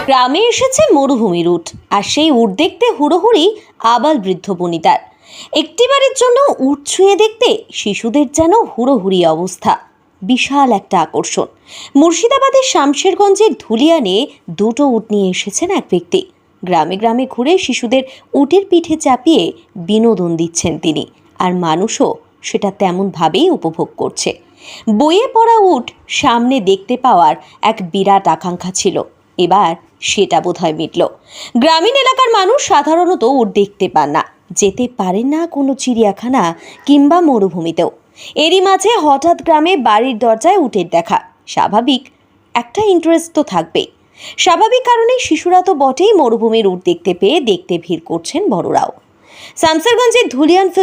গ্রামে এসেছে মরুভূমির উট, আর সেই উট দেখতে হুড়োহুড়ি আবাল বৃদ্ধ বনিতার। একটি বাড়ির জন্য উট ছুঁয়ে দেখতে শিশুদের যেন হুড়োহুড়ি অবস্থা। বিশাল একটা আকর্ষণ। মুর্শিদাবাদের শামশেরগঞ্জের ধুলিয়ানে দুটো উট নিয়ে এসেছেন এক ব্যক্তি। গ্রামে গ্রামে ঘুরে শিশুদের উটের পিঠে চাপিয়ে বিনোদন দিচ্ছেন তিনি, আর মানুষও সেটা তেমনভাবেই উপভোগ করছে। বইয়ে পড়া উট সামনে দেখতে পাওয়ার এক বিরাট আকাঙ্ক্ষা ছিল, এবার সেটা বোধহয় মিটল। গ্রামীণ এলাকার মানুষ সাধারণত উট দেখতে পান না, যেতে পারেন না কোনো চিড়িয়াখানা কিংবা মরুভূমিতেও। এরই মাঝে হঠাৎ গ্রামে বাড়ির দরজায় উটের দেখা। স্বাভাবিক একটা ইন্টারেস্ট তো থাকবেই। স্বাভাবিক কারণেই শিশুরা তো বটেই, মরুভূমির উট দেখতে পেয়ে দেখতে ভিড় করছেন বড়রাও। শামশেরগঞ্জের ধুলিয়ান